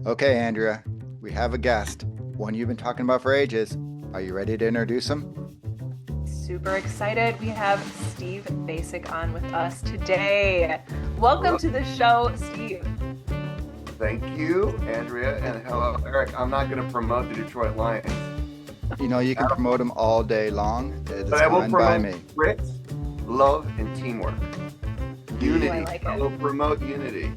Okay, Andrea, we have a guest, one you've been talking about for ages. Are you ready to introduce him? Super excited. We have Steve Basic on with us today. Welcome Hello. to the show, Steve. Thank you, Andrea, and hello, Eric. I'm not going to promote the Detroit Lions, You know, you can promote him all day long. It but is I will fine by promote me. grit, love, and teamwork. Ooh, I Unity. The like I it. will promote unity.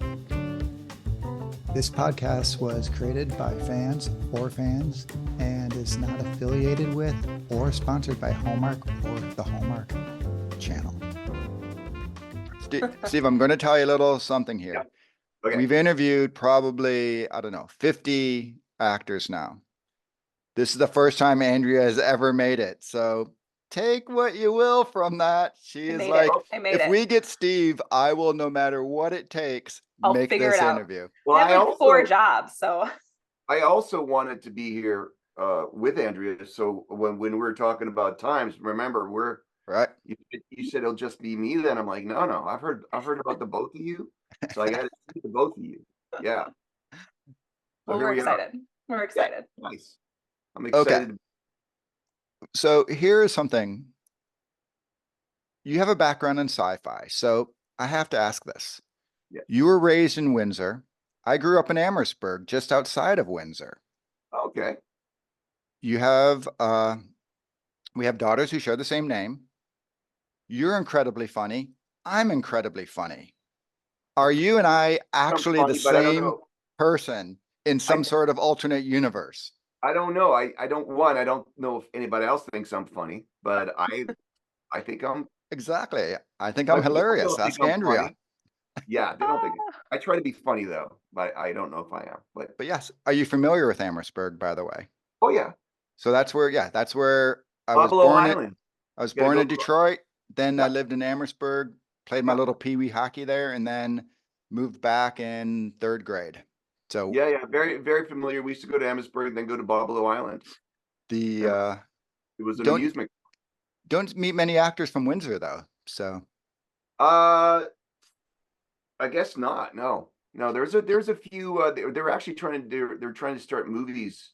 This podcast was created by fans for fans and is not affiliated with or sponsored by Hallmark or the Hallmark Channel. Steve, I'm going to tell you a little something Yeah. here. Okay. We've interviewed probably, I don't know, 50 actors now. This is the first time Andrea has ever made it. So take what you will from that. She I is made it. like, Oh, I made if it. we get Steve, I will, no matter what it takes, I'll make figure it this out. interview. well, I have I like four also jobs, so I also wanted to be here with Andrea. So when we were talking about times, remember Right? you said it'll just be me. Then I'm like, no. I've heard about the both of you, so I got to see the both of you. Yeah. So well, here we're we are. excited. We're Yeah. excited. Nice. I'm Okay. excited. So here is something. You have a background in sci-fi, so I have to ask this. Yeah. You were raised in Windsor. I grew up in Amherstburg, just outside of Windsor. Okay. You have we have daughters who share the same name. You're incredibly funny. I'm incredibly funny. Are you and I I'm actually the funny, but I don't same know. person in I some sort of alternate universe? I don't know. I don't know if anybody else thinks I'm funny, but I think I'm Exactly. I think I'm my people hilarious. don't think Ask I'm Andrea. funny. Yeah, they don't think I try to be funny though, but I don't know if I am. But But yes, are you familiar with Amherstburg, by the way? oh yeah, So that's where, yeah, that's where I was Buffalo born. Island. I was You gotta born go in Detroit. Then I yeah, lived in Amherstburg, played my yeah. little pee wee hockey there, and then moved back in third grade. So Yeah. Very, very familiar. We used to go to Amherstburg, then go to Buffalo Island. the Remember? It was an don't amusement. don't meet many actors from Windsor though. So Uh I guess not. No. No, there's a few they're actually trying to they're trying to start movies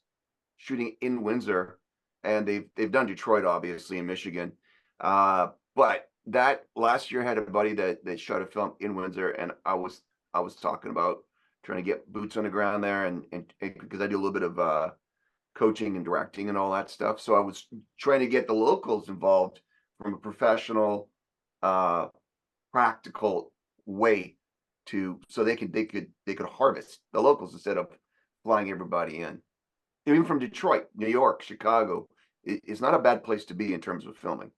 shooting in Windsor, and they've done Detroit, obviously, in Michigan. But that last year I had a buddy that shot a film in Windsor, and I was talking about trying to get boots on the ground there, and because I do a little bit of coaching and directing and all that stuff, so I was trying to get the locals involved from a professional, uh, practical way to so they could harvest the locals instead of flying everybody in even from Detroit, New York, Chicago, it's not a bad place to be in terms of filming.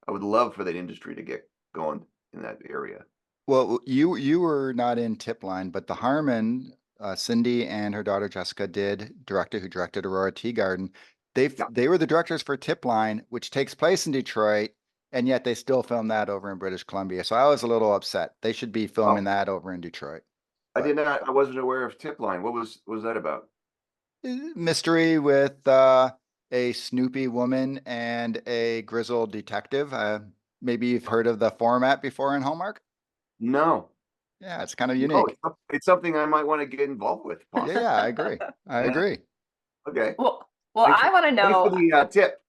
I would love for that industry to get going in that area. well, you were not in Tip Line, but the Harmon, Cindy and her daughter Jessica did director who directed Aurora Tea Garden. Yeah. They were the directors for Tip Line, which takes place in Detroit, and yet they still film that over in British Columbia. So I was a little upset. They should be filming Oh, that over in Detroit. I But did not. I wasn't aware of Tip Line. What was that about? mystery with a Snoopy woman and a grizzled detective. Maybe you've heard of the format before in Hallmark. No, Yeah, it's kind of no. unique. It's something I might want to get involved with, Yeah, possibly. I agree. I Yeah. agree. Okay. well, Thanks for I want to thanks for know. the tip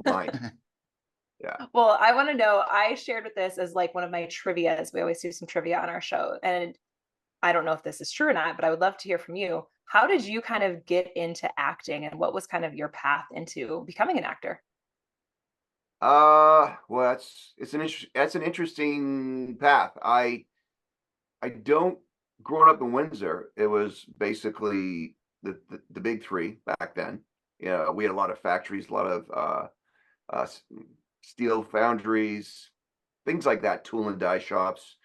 line. Yeah. Well, I want to know. I shared with this as like one of my trivias. We always do some trivia on our show, and I don't know if this is true or not, but I would love to hear from you. How did you kind of get into acting, and what was kind of your path into becoming an actor? Well, that's an interesting path. I don't growing up in Windsor, it was basically the big three back then. We had a lot of factories, a lot of steel foundries, things like that, tool and die shops,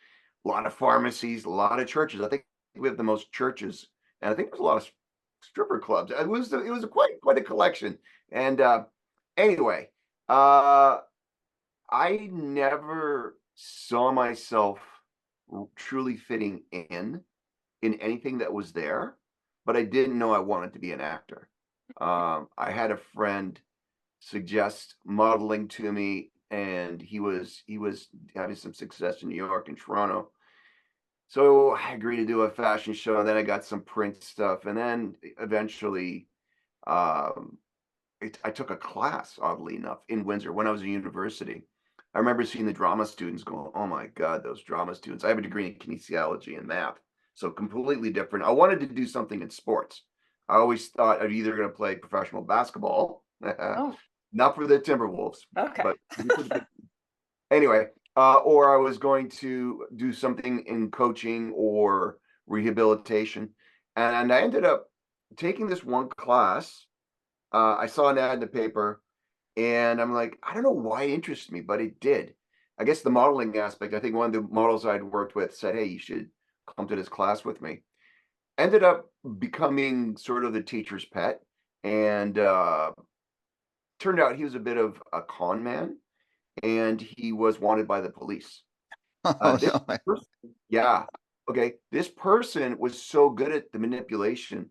a lot of pharmacies, a lot of churches. I think we have the most churches, and I think there's a lot of stripper clubs. It was quite a collection. And anyway, uh, I never saw myself truly fitting in anything that was there, but I didn't know I wanted to be an actor. I had a friend suggest modeling to me, and he was having some success in New York and Toronto. So I agreed to do a fashion show, and then I got some print stuff, and then eventually, um, I took a class, oddly enough, in Windsor when I was in university. I remember seeing the drama students going, "Oh my God, those drama students." I have a degree in kinesiology and math, so completely different. I wanted to do something in sports. I always thought I'd either going to play professional basketball, Oh, not for the Timberwolves, okay. but anyway, or I was going to do something in coaching or rehabilitation. And I ended up taking this one class. I saw an ad in the paper, and I'm like, I don't know why it interests me, but it did. I guess the modeling aspect, I think one of the models I'd worked with said, "Hey, you should come to this class with me." Ended up becoming sort of the teacher's pet. And turned out he was a bit of a con man, and he was wanted by the police. Oh, This no. person, yeah, okay. This person was so good at the manipulation,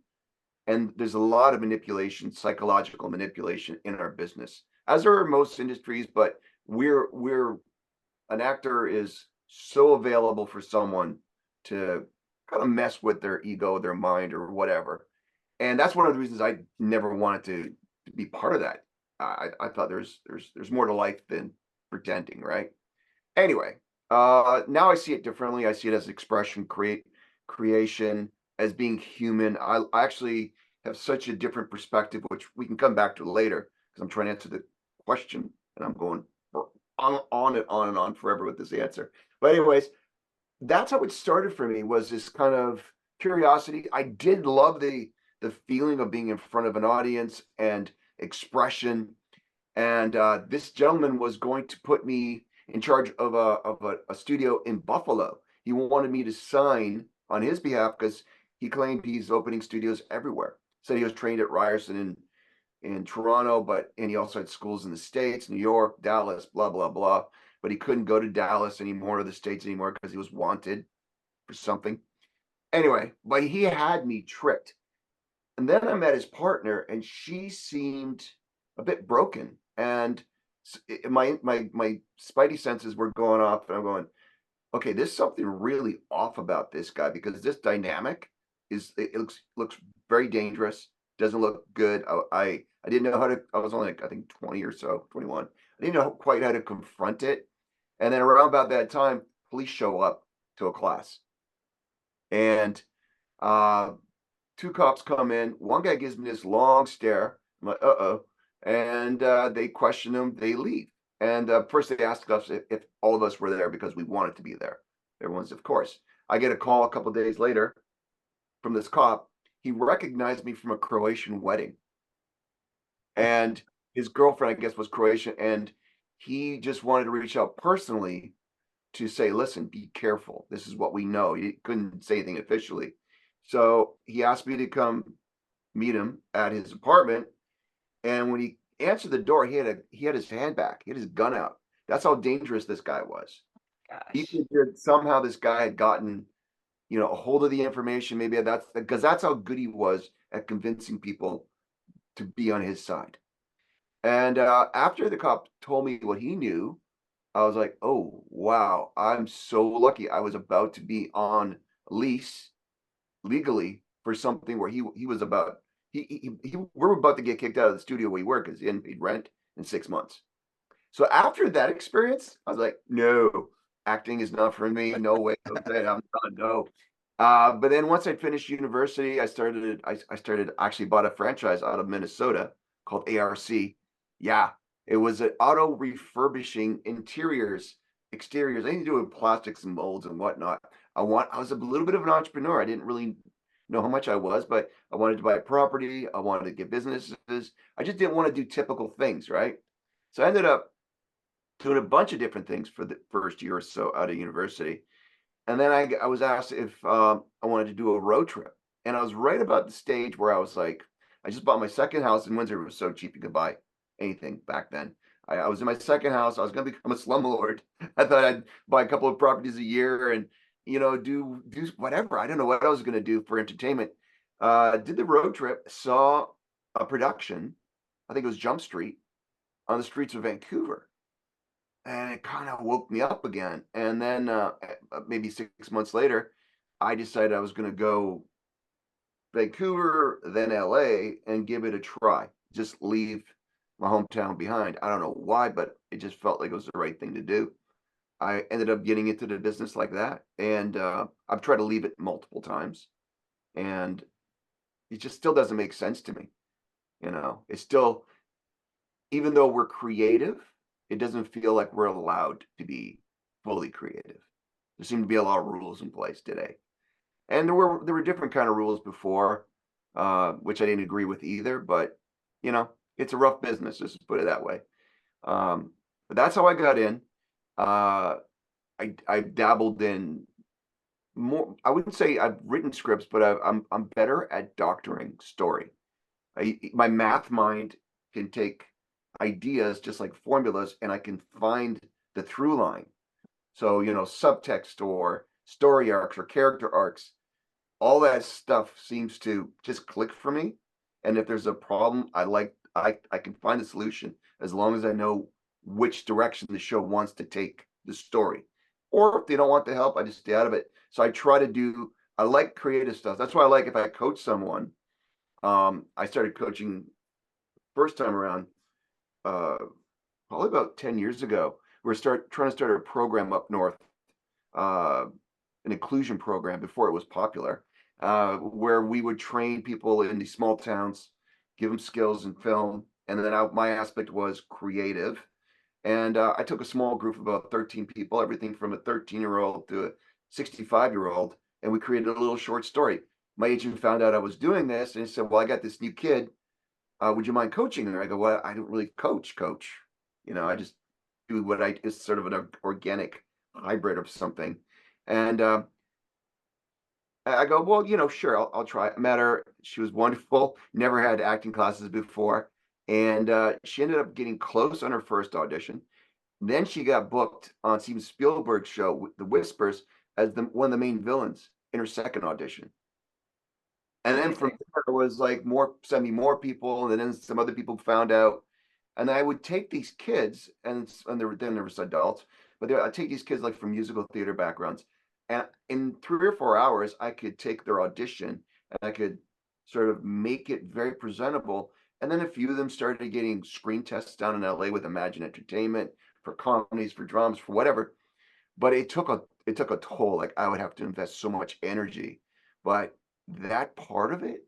and there's a lot of manipulation, psychological manipulation in our business, as there are most industries. But we're an actor is so available for someone to kind of mess with their ego, their mind, or whatever. And that's one of the reasons I never wanted to be part of that. I thought there's more to life than pretending, right? Anyway, now I see it differently. I see it as expression, creation, as being human. I actually have such a different perspective, which we can come back to later, because I'm trying to answer the question, and I'm going on and on and on forever with this answer. But anyways, that's how it started for me, was this kind of curiosity. I did love the feeling of being in front of an audience and expression. And this gentleman was going to put me in charge of a studio in Buffalo. He wanted me to sign on his behalf because he claimed he's opening studios everywhere. Said he was trained at Ryerson in Toronto, and he also had schools in the States, New York, Dallas, blah blah blah. But he couldn't go to Dallas anymore, or the States anymore, because he was wanted for something. Anyway, but he had me tricked. And then I met his partner, and she seemed a bit broken. And my spidey senses were going off, and I'm going, okay, there's something really off about this guy, because this dynamic it looks very dangerous. Doesn't look good. I didn't know how to. I was only like, I think 20 or so, 21. I didn't know quite how to confront it. And then around about that time, police show up to a class, and uh two cops come in. One guy gives me this long stare. I'm like, uh-oh. And they question him. They leave. And first they asked us if all of us were there because we wanted to be there. Everyone's, of course. I get a call a couple of days later from this cop. He recognized me from a Croatian wedding. And his girlfriend, I guess, was Croatian. And he just wanted to reach out personally to say, listen, be careful. This is what we know. He couldn't say anything officially. So he asked me to come meet him at his apartment. And when he answered the door, he had his hand back. He had his gun out. That's how dangerous this guy was. He Gosh. figured somehow this guy had gotten, a hold of the information. Maybe that's because that's how good he was at convincing people to be on his side. And after the cop told me what he knew, I was like, oh, wow, I'm so lucky. I was about to be on lease legally for something where he was about, we're about to get kicked out of the studio we were because he hadn't paid rent in 6 months. So after that experience, I was like, no, acting is not for me. No way. I'm done. No. But then once I finished university, I started actually bought a franchise out of Minnesota called ARC. Yeah, it was an auto refurbishing interiors, exteriors, anything to do with plastics and molds and whatnot. I was a little bit of an entrepreneur. I didn't really know how much I was, but I wanted to buy a property. I wanted to get businesses. I just didn't want to do typical things, right? So I ended up doing a bunch of different things for the first year or so out of university. And then I was asked if I wanted to do a road trip. And I was right about the stage where I was like, I just bought my second house in Windsor. It was so cheap you could buy anything back then. I was in my second house. I was going to become a slumlord. I thought I'd buy a couple of properties a year and, do whatever. I don't know what I was going to do for entertainment. Did the road trip, saw a production. I think it was Jump Street on the streets of Vancouver. And it kind of woke me up again. And then maybe 6 months later, I decided I was going to go Vancouver, then LA, and give it a try. Just leave my hometown behind. I don't know why, but it just felt like it was the right thing to do. I ended up getting into the business like that, and I've tried to leave it multiple times, and it just still doesn't make sense to me. It's still, even though we're creative, it doesn't feel like we're allowed to be fully creative. There seem to be a lot of rules in place today. And there were different kind of rules before, which I didn't agree with either. But it's a rough business, just to put it that way. But that's how I got in. I dabbled in more. I wouldn't say I've written scripts, but I'm better at doctoring story. My math mind can take ideas just like formulas, and I can find the through line. So subtext or story arcs or character arcs, all that stuff seems to just click for me. And if there's a problem, I can find a solution as long as I know which direction the show wants to take the story. Or if they don't want the help, I just stay out of it. So I like creative stuff. That's why I like if I coach someone. I started coaching first time around, probably about 10 years ago. We're trying to start a program up north, an inclusion program before it was popular, where we would train people in these small towns, give them skills in film, and then my aspect was creative. And I took a small group of about 13 people, everything from a 13-year-old to a 65-year-old, and we created a little short story. My agent found out I was doing this, and he said, "Well, I got this new kid. Would you mind coaching her?" I go, "Well, I don't really coach. I just do what is sort of an organic hybrid of something." And I go, "Well, sure, I'll try." I met her. She was wonderful. Never had acting classes before. And she ended up getting close on her first audition. Then she got booked on Steven Spielberg's show, The Whispers, as one of the main villains in her second audition. And then from there, it was like send me more people, and then some other people found out. And I would take these kids, and there was adults, but I'd take these kids like from musical theater backgrounds, and in 3 or 4 hours, I could take their audition and I could sort of make it very presentable. And then a few of them started getting screen tests down in LA with Imagine Entertainment for comedies, for dramas, for whatever. But it took a toll. Like I would have to invest so much energy, but that part of it,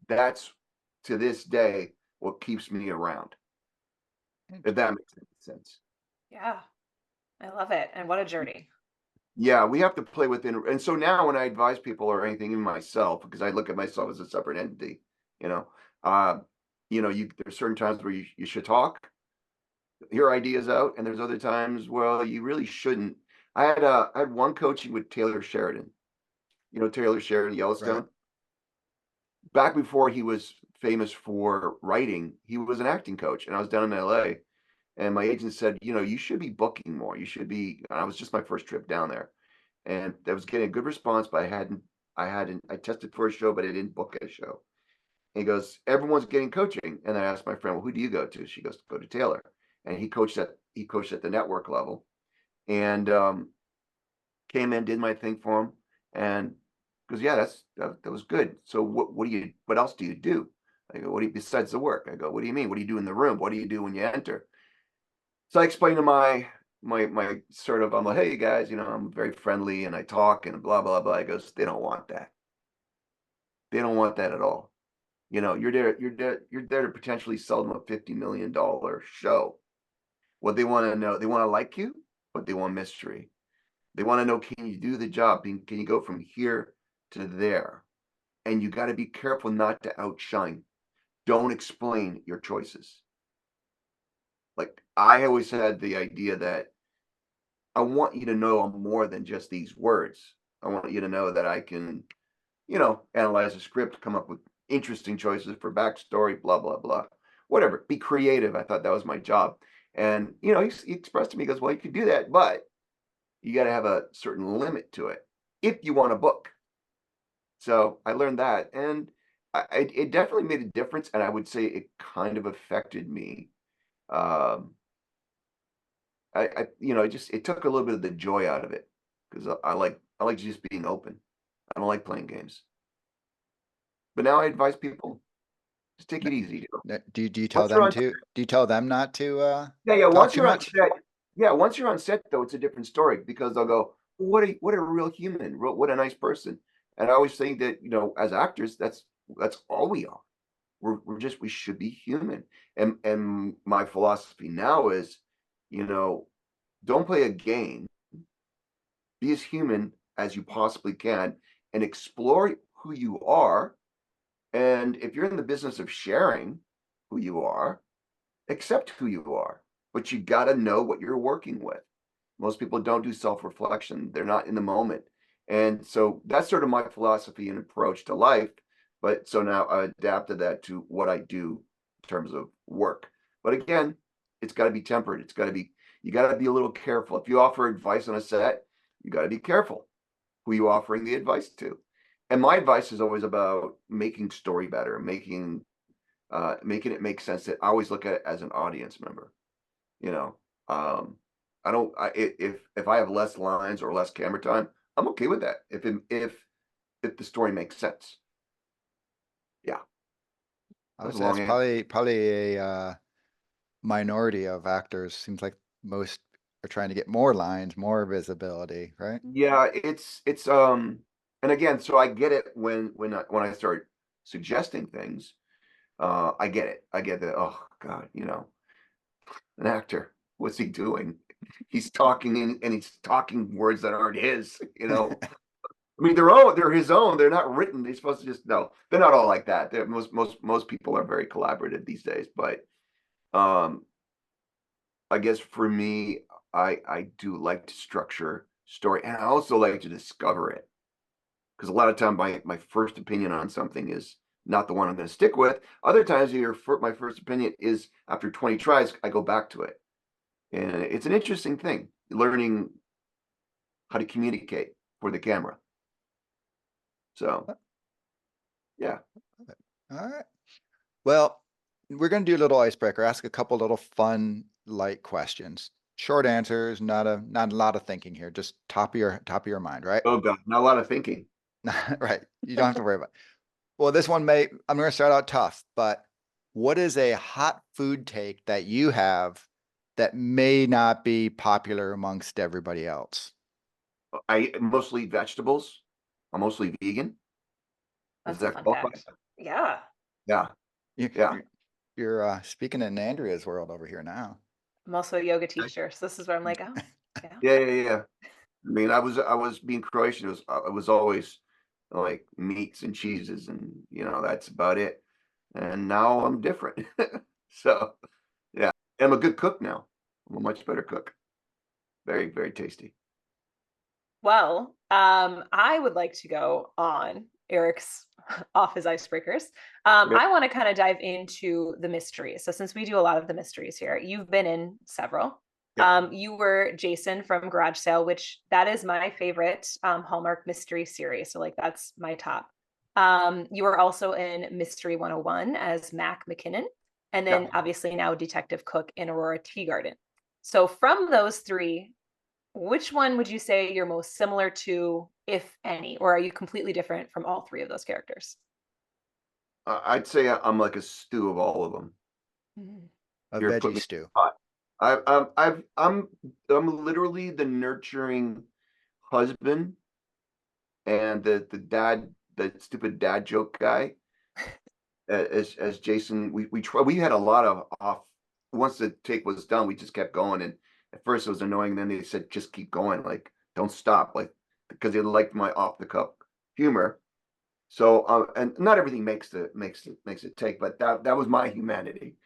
that's to this day what keeps me around. If that makes any sense. Yeah, I love it. And what a journey. Yeah, we have to play within. And so now when I advise people or anything, even myself, because I look at myself as a separate entity, there's certain times where you should talk your ideas out, and there's other times, well, you really shouldn't. I had one coaching with Taylor Sheridan. Taylor Sheridan, Yellowstone. Right. Back before he was famous for writing, he was an acting coach, and I was down in LA. And my agent said, you should be booking more. You should be. I was just my first trip down there, and I was getting a good response, but I tested for a show, but I didn't book a show. And he goes, everyone's getting coaching. And I asked my friend, well, who do you go to? She goes, go to Taylor. And he coached at the network level, and came in, did my thing for him, and goes, yeah, that was good. So what else do you do? I go, besides the work? I go, what do you mean? What do you do in the room? What do you do when you enter? So I explained to my sort of, I'm like, hey, you guys, I'm very friendly and I talk and blah, blah, blah. He goes, they don't want that. They don't want that at all. You're there to potentially sell them a $50 million show. What they want to know, they want to like you, but they want mystery. They want to know, can you do the job? Can you go from here to there? And you got to be careful not to outshine. Don't explain your choices. Like I always had the idea that I want you to know I'm more than just these words. I want you to know that I can, analyze a script, come up with interesting choices for backstory, blah, blah, blah, whatever. Be creative. I thought that was my job. And, he expressed to me, he goes, well, you can do that, but you got to have a certain limit to it if you want a book. So I learned that, and it definitely made a difference. And I would say it kind of affected me. It took a little bit of the joy out of it, because I like just being open. I don't like playing games. But now I advise people, just take it easy. Do you tell Once you're them on- to, do you tell them not to, Yeah. talk Once too you're on much? set, once you're on set, though, it's a different story because they'll go, "What a real human! What a nice person!" And I always think that as actors, that's all we are. We should be human. And my philosophy now is, don't play a game. Be as human as you possibly can and explore who you are. And if you're in the business of sharing who you are, accept who you are, but you got to know what you're working with. Most people don't do self-reflection. They're not in the moment. And so that's sort of my philosophy and approach to life. But so now I adapted that to what I do in terms of work. But again, it's got to be tempered. You got to be a little careful. If you offer advice on a set, you got to be careful who you offering the advice to. And my advice is always about making story better, making it make sense. That I always look at it as an audience member. If I have less lines or less camera time, I'm okay with that. If the story makes sense. Yeah. I would That's say a that's long probably a minority of actors. Seems like most are trying to get more lines, more visibility, right? Yeah, it's and again, so I get it when I start suggesting things. I get it. I get that. Oh God, an actor, what's he doing? He's talking and he's talking words that aren't his. I mean, they're his own. They're not written. They're supposed to just no. They're not all like that. Most people are very collaborative these days. But I guess for me, I do like to structure story, and I also like to discover it because a lot of time my first opinion on something is not the one I'm going to stick with. Other times, my first opinion is after 20 tries, I go back to it, and it's an interesting thing learning how to communicate for the camera. So, yeah. All right. Well, we're going to do a little icebreaker, ask a couple little fun, light questions. Short answers, not a lot of thinking here, just top of your mind, right? Oh God, not a lot of thinking. Right. You don't have to worry about it. Well, this one I'm going to start out tough, but what is a hot food take that you have that may not be popular amongst everybody else? I mostly vegetables. I'm mostly vegan. Does That's a that fun qualify? fact. Yeah. Yeah. Yeah. You're speaking in Andrea's world over here now. I'm also a yoga teacher, so this is where I'm like, oh, yeah. Yeah. I mean, I was being Croatian. It was always like meats and cheeses, and that's about it. And now I'm different. So yeah, I'm a good cook now. I'm a much better cook. Very, very tasty. Well, I would like to go on Eric's off his icebreakers. Yeah. I want to kind of dive into the mysteries. So since we do a lot of the mysteries here, you've been in several. Yeah. You were Jason from Garage Sale, which that is my favorite Hallmark mystery series. So like that's my top. You were also in Mystery 101 as Mac McKinnon, and then Yeah. obviously now Detective Cook in Aurora Teagarden. So from those three, which one would you say you're most similar to, if any, or are you completely different from all three of those characters? I'd say I'm like a stew of all of them. A You're putting veggie me stew. hot. I'm literally the nurturing husband and the stupid dad joke guy. As Jason, we had a lot of off. Once the take was done, we just kept going, and at first it was annoying. Then they said, "Just keep going, like don't stop," like because they liked my off the cuff humor. So, and not everything makes it take, but that was my humanity.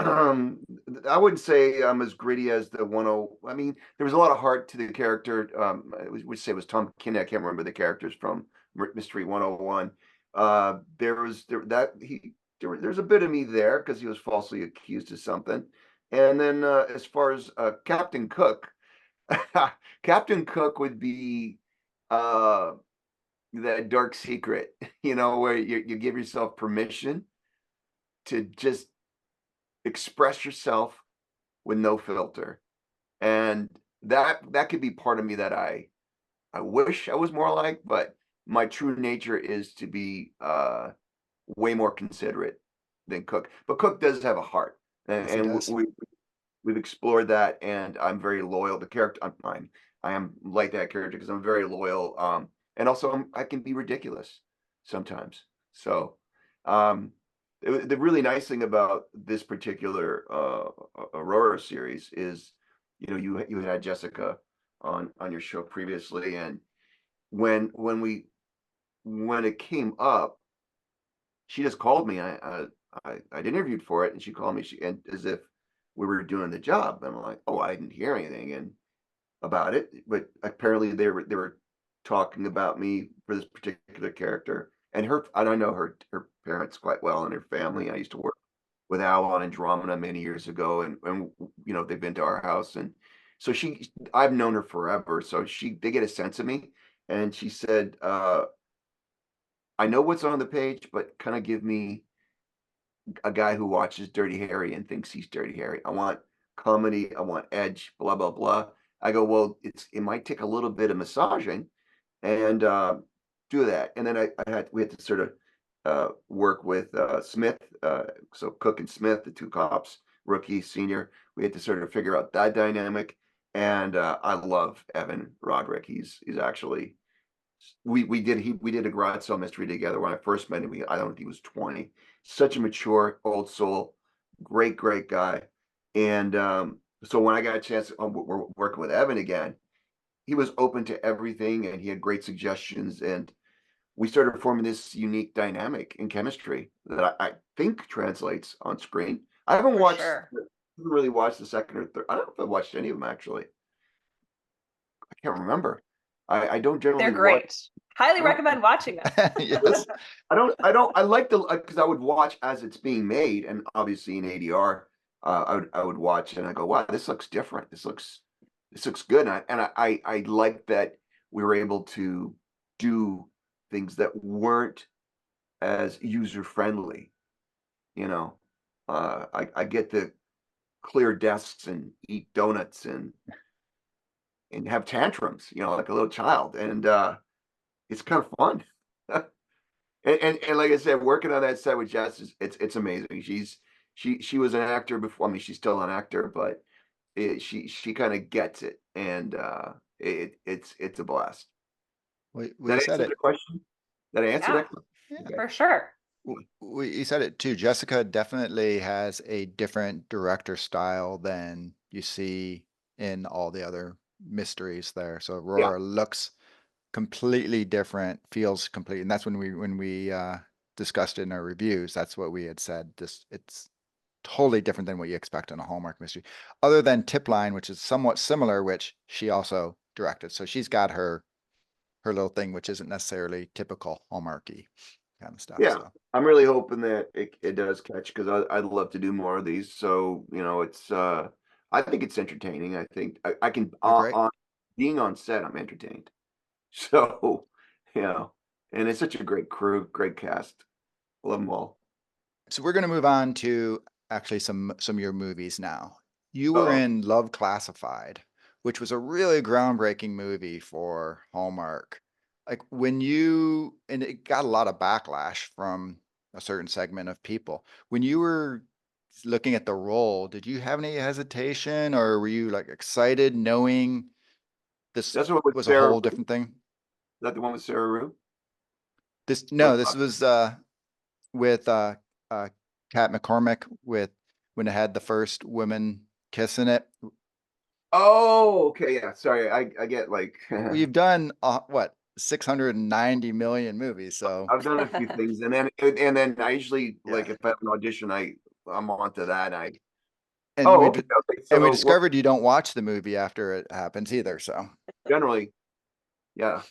I wouldn't say I'm as gritty as the 10. I mean, there was a lot of heart to the character. I would say it was Tom Kinney. I can't remember the characters from Mystery 101. There's a bit of me there because he was falsely accused of something. And then as far as Captain Cook, Captain Cook would be that dark secret, where you give yourself permission to just express yourself with no filter. And that could be part of me that I wish I was more like, but my true nature is to be way more considerate than Cook. But Cook does have a heart, Yes, he and does. we've explored that, and I'm very loyal. The character, I am like that character because I'm very loyal. And also I can be ridiculous sometimes. So, the really nice thing about this particular Aurora series is, you know, you had Jessica on your show previously, and when when it came up, she just called me. I'd interviewed for it, and she called me. And as if we were doing the job. And I'm like, oh, I didn't hear anything and about it, but apparently they were talking about me for this particular character. And I know her parents quite well and her family. I used to work with Al on Andromeda many years ago, and you know they've been to our house, and so I've known her forever. So they get a sense of me, and she said, I know what's on the page, but kind of give me a guy who watches Dirty Harry and thinks he's Dirty Harry. I want comedy, I want edge, blah, blah, blah. I go, well, it might take a little bit of massaging and do that. And then we had to sort of work with Smith, so Cook and Smith, the two cops, rookie, senior. We had to sort of figure out that dynamic. And I love Evan Roderick. He's actually we did a garage sale mystery together when I first met him. I don't think he was 20. Such a mature old soul, great guy. And so when I got a chance, we're working with Evan again, he was open to everything and he had great suggestions, and we started forming this unique dynamic in chemistry that I think translates on screen. I haven't For watched sure. haven't really watched the second or third. I don't know if I watched any of them actually. I can't remember. I don't They're generally watch. great. Highly I don't- recommend watching them. Yes. I like because I would watch as it's being made, and obviously in ADR, I would watch and I go, wow, this looks different. This looks good. I like that we were able to do things that weren't as user friendly. You know, I get to clear desks and eat donuts and have tantrums, you know, like a little child, and it's kind of fun. And like I said, working on that set with Jess it's amazing. She was an actor before. I mean, she's still an actor, but she kind of gets it, and it's a blast. We said it. The question? Did I answer Yeah. that? Yeah. Okay. For sure. You said it too. Jessica definitely has a different director style than you see in all the other mysteries there. So Aurora looks completely different, feels complete. And that's when we discussed it in our reviews, that's what we had said. It's totally different than what you expect in a Hallmark mystery. Other than Tipline, which is somewhat similar, which she also directed. So she's got her little thing, which isn't necessarily typical Hallmarky kind of stuff. Yeah. So. I'm really hoping that it does catch, because I'd love to do more of these. So, you know, it's I think it's entertaining. I think I can Great. being on set, I'm entertained. So, you know, and it's such a great crew, great cast. Love them all. So we're going to move on to actually some of your movies now. You were Uh-oh. in Love Classified, which was a really groundbreaking movie for Hallmark. Like and it got a lot of backlash from a certain segment of people. When you were looking at the role, did you have any hesitation, or were you like excited knowing this That's what with was a Sarah whole Rue? different thing? Is that the one with Sarah Rue? This Love was with Kat McCormick when it had the first women kiss in it. Oh, okay, yeah. Sorry, I get like Well, you've done what 690 million movies, so I've done a few things, and then I usually Yeah. like if I have an audition, I'm onto that. and Oh, we okay, okay. and we So discovered you don't watch the movie after it happens either. So generally, yeah.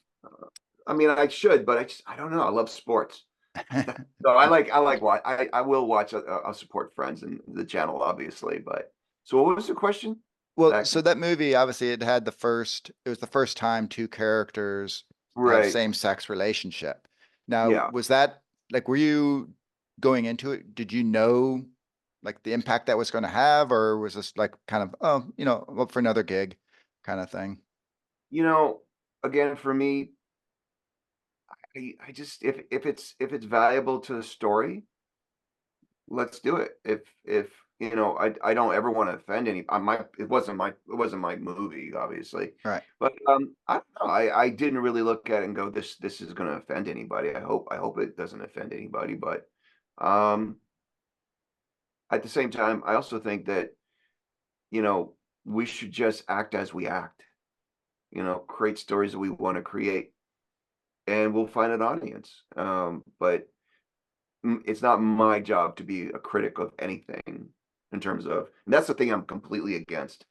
I mean, I should, but I don't know. I love sports, so I like watch. I will watch. I'll support Friends and the channel, obviously. But so, what was the question? well, so that movie obviously it was the first time two characters had a Right. same-sex relationship. Now, Yeah. was that like, were you going into it? Did you know like the impact that was going to have, or was this like kind of, oh, up for another gig kind of thing? You know, again, for me, I just if it's valuable to the story, let's do it. If you know, I don't ever want to offend any. It wasn't my movie, obviously, Right. but I don't know. I didn't really look at it and go, this is going to offend anybody. I hope it doesn't offend anybody. But um, at the same time, I also think that you know we should just act as we act. You know, create stories that we want to create, and we'll find an audience. But it's not my job to be a critic of anything in terms of, and that's the thing I'm completely against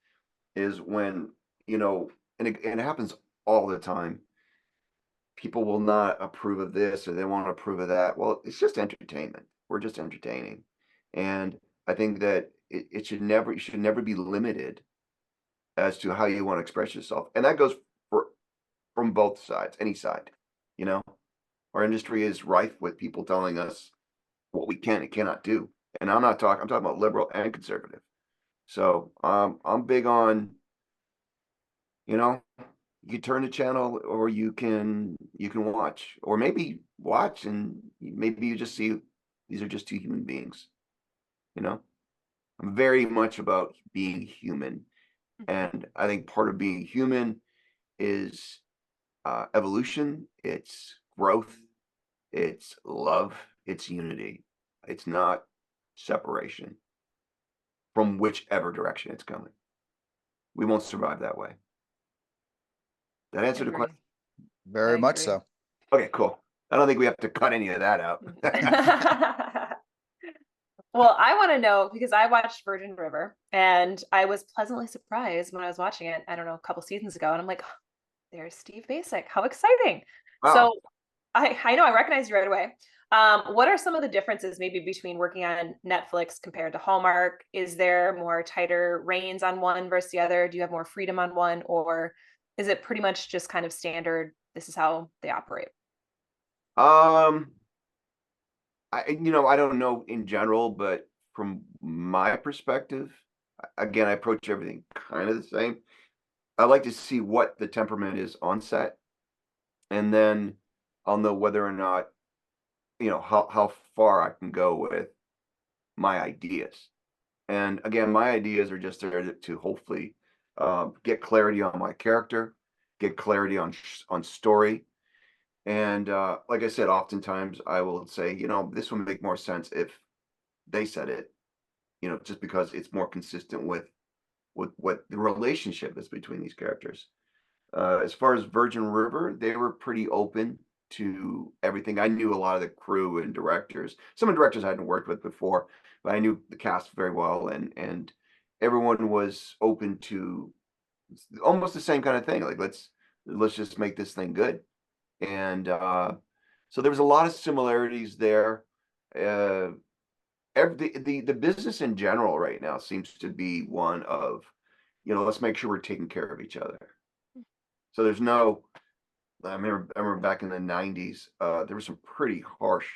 is when, you know, and it happens all the time. People will not approve of this or they won't approve of that. Well, it's just entertainment. We're just entertaining. And I think that it you should never be limited as to how you want to express yourself. And that goes for from both sides, any side, you know. Our industry is rife with people telling us what we can and cannot do. And I'm talking about liberal and conservative. So I'm big on, you know, you turn the channel or you can watch, or maybe watch and maybe you just see these are just two human beings, you know. I'm very much about being human. And I think part of being human is evolution, it's growth, it's love, it's unity. It's not separation from whichever direction it's coming. We won't survive that way. That answer the Agree. question? Very I much agree. so. Okay, cool. I don't think we have to cut any of that out. Well, I want to know because I watched Virgin River and I was pleasantly surprised when I was watching it, I don't know, a couple seasons ago. And I'm like, "Oh, there's Steve Basic. How exciting." Wow. So I know I recognized you right away. What are some of the differences maybe between working on Netflix compared to Hallmark? Is there more tighter reins on one versus the other? Do you have more freedom on one? Or is it pretty much just kind of standard? This is how they operate. Um, I don't know in general, but from my perspective, again, I approach everything kind of the same. I like to see what the temperament is on set, and then I'll know whether or not, how far I can go with my ideas. And again, my ideas are just there to hopefully get clarity on my character, get clarity on story. And like I said, oftentimes I will say, this would make more sense if they said it, just because it's more consistent with what the relationship is between these characters. As far as Virgin River, they were pretty open to everything. I knew a lot of the crew and directors. Some of the directors I hadn't worked with before, but I knew the cast very well, and everyone was open to almost the same kind of thing. Like let's just make this thing good. And so there was a lot of similarities there. Uh, the business in general right now seems to be one of, let's make sure we're taking care of each other. So there's no, I remember back in the 90s, there was some pretty harsh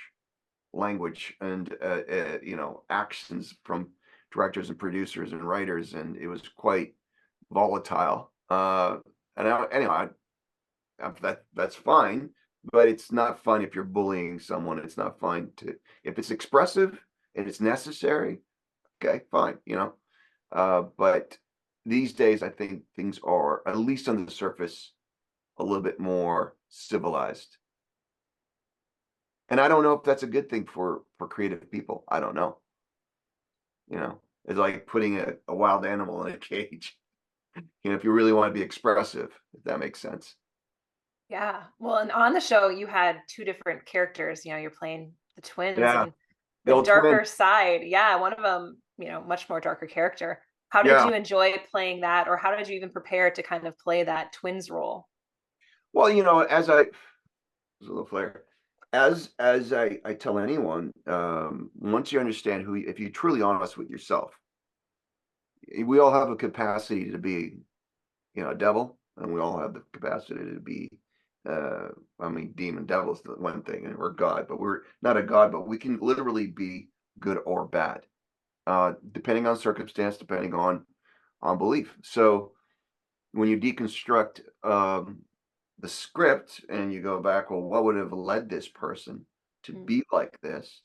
language and, actions from directors and producers and writers, and it was quite volatile. Anyway, that's fine, but it's not fun if you're bullying someone. It's not fun if it's expressive and it's necessary. Okay, fine, but these days, I think things are, at least on the surface, a little bit more civilized. And I don't know if that's a good thing for creative people. I don't know. It's like putting a wild animal in a cage. If you really want to be expressive, if that makes sense. Yeah. Well, and on the show, you had two different characters. You're playing the twins Yeah, and the the old twin. darker side. Yeah. One of them, much more darker character. How did Yeah. you enjoy playing that, or how did you even prepare to kind of play that twins role? Well, as there's a little flair. As I tell anyone, once you understand if you're truly honest with yourself, we all have a capacity to be, a devil, and we all have the capacity to be, demon. Devil is the one thing, and we're God, but we're not a God, but we can literally be good or bad, depending on circumstance, depending on belief. So when you deconstruct the script and you go back, well, what would have led this person to Mm. be like this?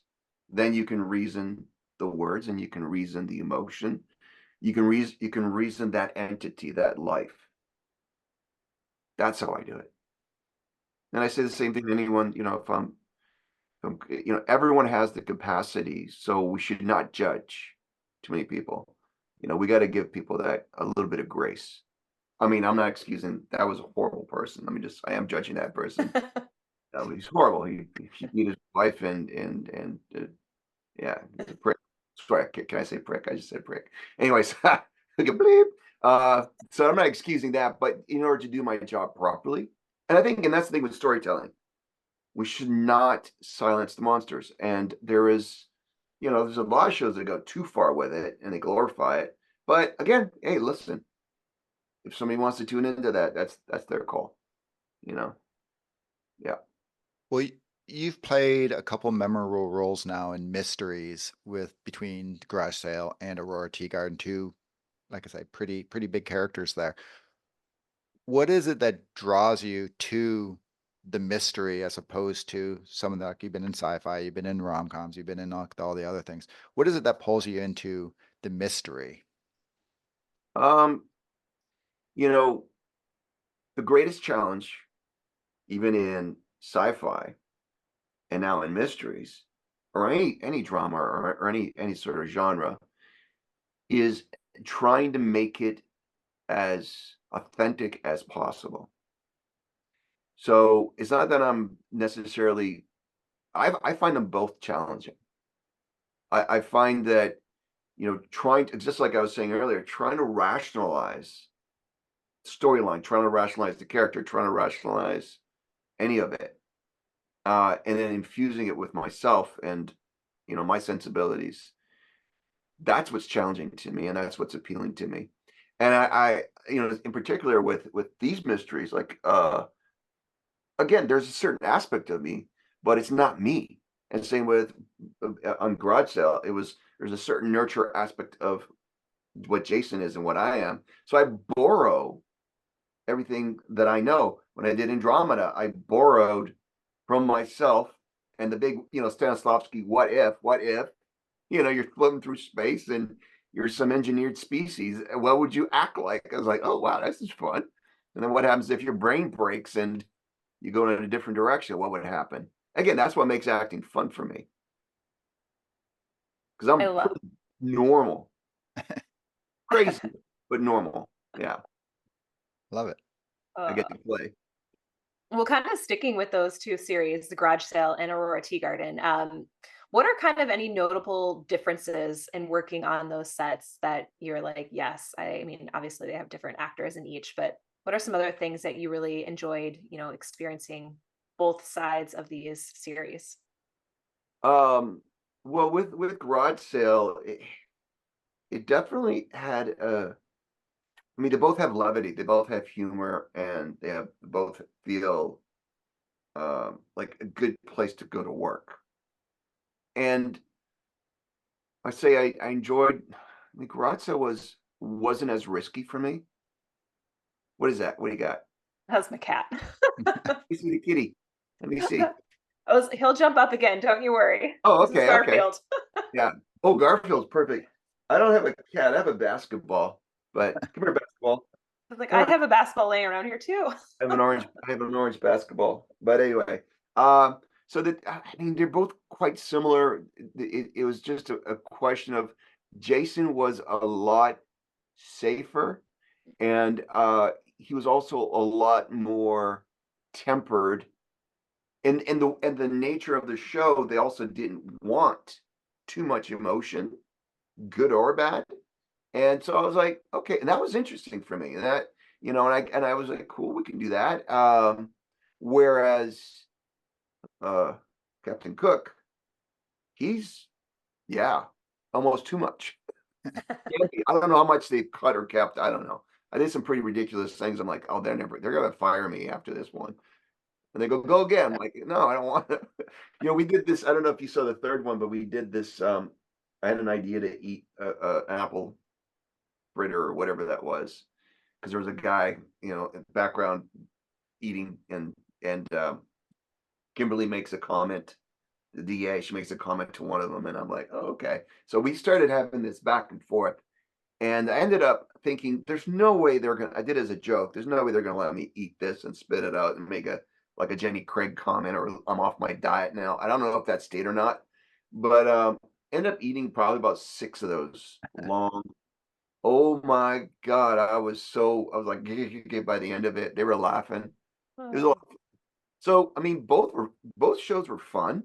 Then you can reason the words and you can reason the emotion. You can reason that entity, that life. That's how I do it. And I say the same thing to anyone, everyone has the capacity, so we should not judge too many people. We got to give people that a little bit of grace. I mean, I'm not excusing that was a horrible person. I am judging that person. He's horrible. He beat his wife and yeah, he's a prick. Sorry, can I say prick? I just said prick. Anyways, like a bleep. So I'm not excusing that, but in order to do my job properly, and that's the thing with storytelling, we should not silence the monsters. And there's a lot of shows that go too far with it and they glorify it. But again, hey, listen, if somebody wants to tune into that, that's their call. Yeah. Well, you've played a couple memorable roles now in mysteries between Garage Sale and Aurora Teagarden, two, like I say, pretty big characters there. What is it that draws you to the mystery as opposed to some of the, like, you've been in sci-fi, you've been in rom-coms, you've been in all the other things. What is it that pulls you into the mystery? Um, the greatest challenge, even in sci-fi and now in mysteries or any drama or any sort of genre, is trying to make it as authentic as possible. So it's not that I'm necessarily I find them both challenging. I find that, trying to, just like I was saying earlier, trying to rationalize storyline, trying to rationalize the character, trying to rationalize any of it, and then infusing it with myself and my sensibilities. That's what's challenging to me, and that's what's appealing to me. And I in particular with these mysteries, like again, there's a certain aspect of me, but it's not me. And same with on Garage Sale, there's a certain nurture aspect of what Jason is and what I am. So I borrow everything that I know. When I did Andromeda, I borrowed from myself and the big, Stanislavski, what if, you're floating through space and you're some engineered species. What would you act like? I was like, oh, wow, this is fun. And then what happens if your brain breaks and you go in a different direction? What would happen? Again, that's what makes acting fun for me. Because I I'm love. pretty normal. Crazy, but normal. Yeah, Love it. I get to play. Well, kind of sticking with those two series, The Garage Sale and Aurora Teagarden, what are kind of any notable differences in working on those sets that you're like, yes, I mean, obviously they have different actors in each, but what are some other things that you really enjoyed, experiencing both sides of these series? Well, with Garage Sale, it definitely had I mean, they both have levity, they both have humor, and both feel like a good place to go to work. And I say I enjoyed. I mean, Garage Sale wasn't as risky for me. What is that? What do you got? How's my cat? Let me see the kitty. Let me see. He'll jump up again. Don't you worry. Oh, This is okay, okay. Garfield. Yeah. Oh, Garfield's perfect. I don't have a cat. I have a basketball. But come here, basketball. I was like, Come I on. have a basketball laying around here too. I have an orange basketball. But anyway, so that I mean, they're both quite similar. It was just a question of Jason was a lot safer, and he was also a lot more tempered. And the nature of the show, they also didn't want too much emotion, good or bad. And so I was like, okay, and that was interesting for me. And that, and I was like, cool, we can do that. Whereas Captain Cook, he's almost too much. I don't know how much they've cut or kept. I don't know. I did some pretty ridiculous things. I'm like, oh, they're gonna fire me after this one. And they go again. I'm like, no, I don't want to. We did this. I don't know if you saw the third one, but we did this. I had an idea to eat an apple fritter or whatever that was, because there was a guy, in the background eating, and Kimberly makes a comment. The DA, she makes a comment to one of them, and I'm like, oh, okay. So we started having this back and forth, and I ended up thinking, there's no way they're gonna. I did it as a joke. There's no way they're gonna let me eat this and spit it out and make a like a Jenny Craig comment, or I'm off my diet now. I don't know if that stayed or not, but ended up eating probably about 6 of those long. Oh my God, I was like, by the end of it, they were laughing. It was a lot. So, I mean, both shows were fun.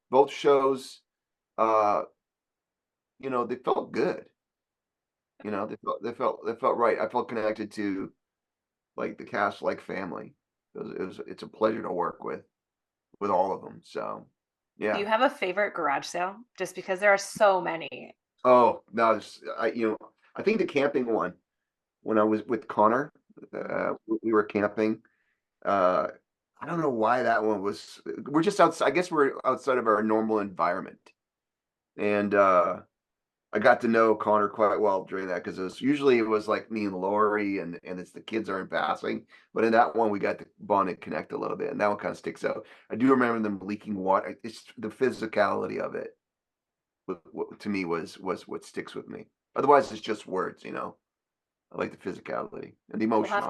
Both shows, uh, they felt good. They felt right. I felt connected to like the cast, like family. It's a pleasure to work with all of them. So, Do yeah. you have a favorite garage sale? Just because there are so many. Oh no, I think the camping one, when I was with Connor, we were camping. Uh, I don't know why that one was. We're just outside. I guess we're outside of our normal environment, and I got to know Connor quite well during that, because it was like me and Lori, and it's the kids aren't passing. But in that one, we got to bond and connect a little bit, and that one kind of sticks out. I do remember them leaking water. It's the physicality of it. To me was what sticks with me. Otherwise, it's just words. I like the physicality and the emotion.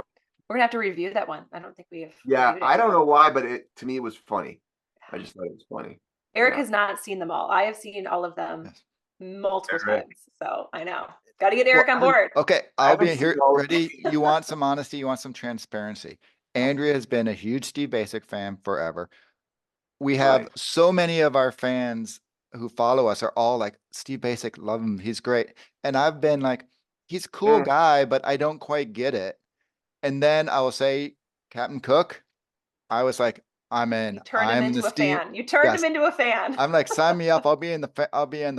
We're gonna have to review that one. I don't think we have. Yeah, reviewed it I don't yet. know why, but to me it was funny. I just thought it was funny. Eric Yeah. has not seen them all. I have seen all of them Yes. multiple Eric. times. So I know. Got to get Eric on board. Okay, I I'll haven't be seen here. all of Ready? You want some honesty? You want some transparency? Andrea has been a huge Steve Basic fan forever. We have Right. so many of our fans who follow us are all like, Steve Basic, love him, he's great. And I've been like, he's a cool Mm. guy, but I don't quite get it. And then I will say, Captain Cook, I was like, I'm in. You turned him I'm into the a Steve. fan. You turned Yes. him into a fan. I'm like, sign me up. I'll be in the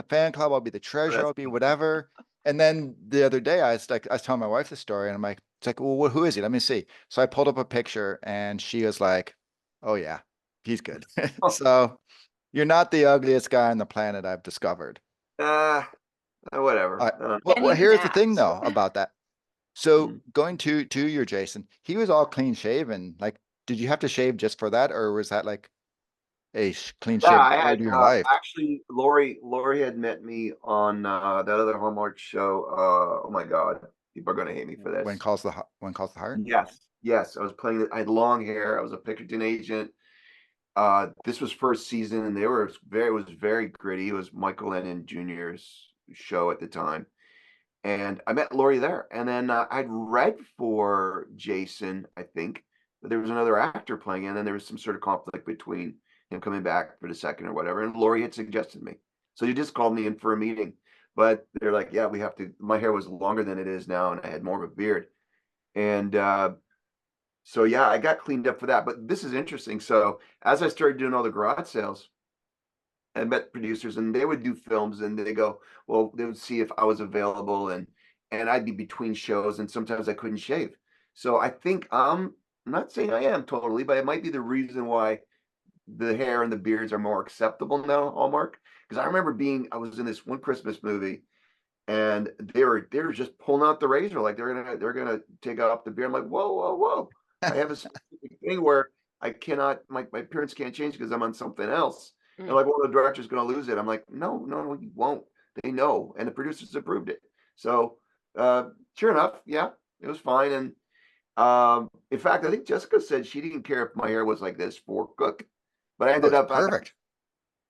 fan club. I'll be the treasurer. I'll be whatever. And then the other day, I was telling my wife the story, and I'm like, it's like, well, who is he? Let me see. So I pulled up a picture, and she was like, oh yeah, he's good. So you're not the ugliest guy on the planet, I've discovered. Whatever. Well, you here's the snapped. thing though about that. So Mhm. going to your Jason, he was all clean shaven. Like, did you have to shave just for that, or was that like a clean Yeah, shave I all had your life? actually Lori had met me on that other Hallmark show. Oh my God, people are gonna hate me for this. When calls the heart? Yes. I was playing. I had long hair. I was a Pinkerton agent. This was first season, and it was very gritty. It was Michael Lennon Jr.'s show at the time, and I met Lori there. And then I'd read for Jason, I think, but there was another actor playing, and then there was some sort of conflict between him coming back for the second or whatever. And Lori had suggested me, so he just called me in for a meeting. But they're like, yeah, we have to. My hair was longer than it is now, and I had more of a beard, and so yeah, I got cleaned up for that. But this is interesting. So as I started doing all the garage sales, I met producers, and they would do films, and they go, well, they would see if I was available, and I'd be between shows, and sometimes I couldn't shave. So I think I'm not saying I am totally, but it might be the reason why the hair and the beards are more acceptable now, Hallmark. Because I was in this one Christmas movie, and they were just pulling out the razor, like they're gonna take off the beard. I'm like, whoa, whoa, whoa. I have a specific thing where I cannot, my appearance can't change because I'm on something else. And like, well, the director's gonna lose it. I'm like, no, you won't. They know, and the producers approved it. So sure enough, yeah, it was fine. And in fact, I think Jessica said she didn't care if my hair was like this for Cook, but I ended Oh, up perfect.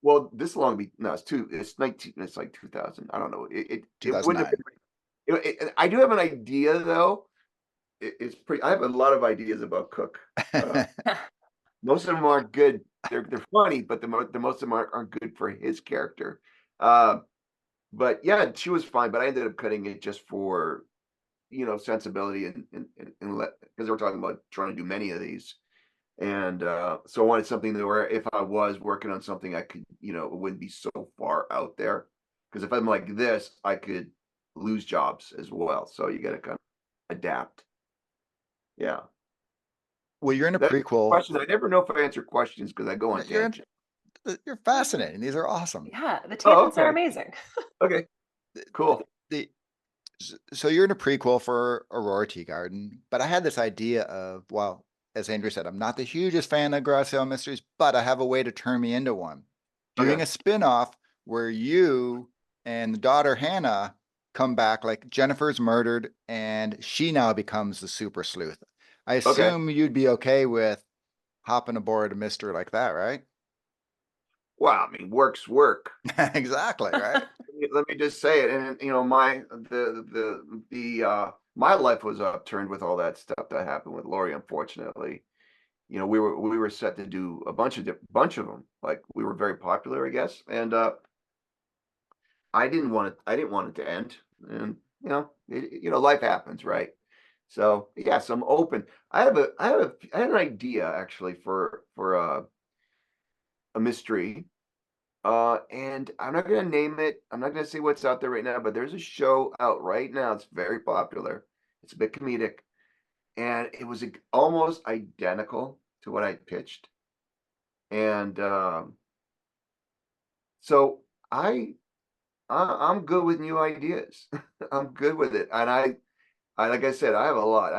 well, this long be no, it's 19, it's like 2000. I don't know. It wouldn't have 2009. been. I do have an idea though. It's pretty. I have a lot of ideas about Cook. Most of them aren't good. They're funny, but the most of them aren't good for his character. But yeah, she was fine. But I ended up cutting it just for sensibility, and because we're talking about trying to do many of these. And so I wanted something that where if I was working on something, I could, it wouldn't be so far out there. Because if I'm like this, I could lose jobs as well. So you got to kind of adapt. Yeah. Well, you're in a That's a prequel. question. I never know if I answer questions because I go on You're tangent. you're fascinating. These are awesome. Yeah, the Oh, tangents are okay. amazing. Okay. Cool. So you're in a prequel for Aurora Tea Garden, but I had this idea of, well, as Andrew said, I'm not the hugest fan of garage sale mysteries, but I have a way to turn me into one. Doing Okay. a spin-off where you and the daughter Hannah come back, like Jennifer's murdered and she now becomes the super sleuth. I Okay. assume you'd be okay with hopping aboard a mystery like that, right? Well, I mean, work's work. Exactly, right? Let me just say it, and you know, my life was upturned with all that stuff that happened with Lori. Unfortunately, you know, we were set to do a bunch of them. Like we were very popular, I guess, and I didn't want it to end, and you know, life happens, right? So yes, I'm open. I had an idea actually for a mystery. And I'm not gonna name it. I'm not gonna say what's out there right now, but there's a show out right now. It's very popular. It's a bit comedic, and it was almost identical to what I pitched. And so I, I'm good with new ideas. I'm good with it, and I like I said, I have a lot.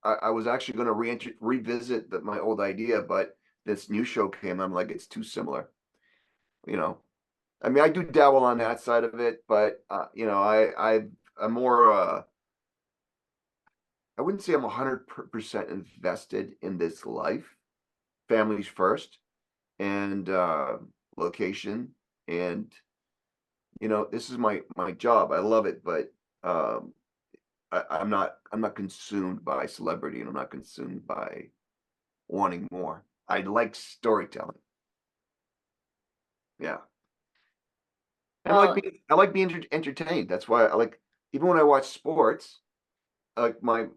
I was actually going to revisit my old idea, but this new show came. I'm like, it's too similar. You know, I mean, I do dabble on that side of it, but you know, I'm more. I wouldn't say I'm 100% invested in this life. Families first, and location, and you know, this is my job. I love it, but um, I'm not consumed by celebrity, and I'm not consumed by wanting more. I like storytelling. Yeah. Well, I like being entertained. That's why I like even when I watch sports, like I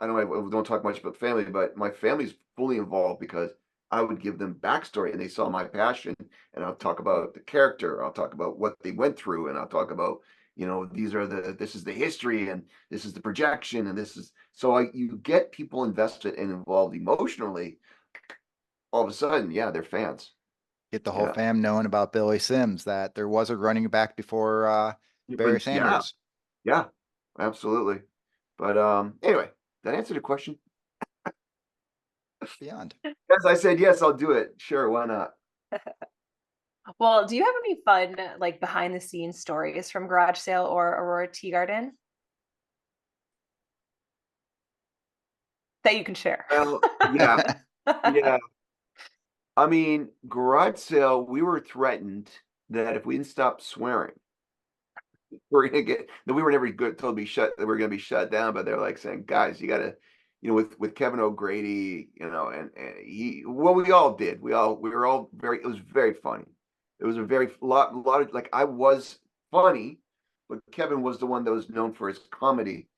don't talk much about family, but my family's fully involved because I would give them backstory and they saw my passion and I'll talk about the character, I'll talk about what they went through, and I'll talk about, you know, this is the history and this is the projection and this is so you get people invested and involved emotionally, all of a sudden, yeah, they're fans. Get the whole Yeah. fam knowing about Billy Sims, that there was a running back before Barry Yeah, Sanders. yeah, absolutely. But anyway, that answered the question. Beyond. As I said, yes, I'll do it. Sure, why not? well, do you have any fun like behind the scenes stories from Garage Sale or Aurora Tea Garden that you can share? Well, yeah, yeah. I mean, garage sale, we were threatened that if we didn't stop swearing, we're gonna get that we were never good told to be shut that we're gonna be shut down, but they're like saying, guys, you gotta, you know, with Kevin O'Grady, you know, and he well, we all did. We were all very it was very funny. It was a very lot of like I was funny, but Kevin was the one that was known for his comedy.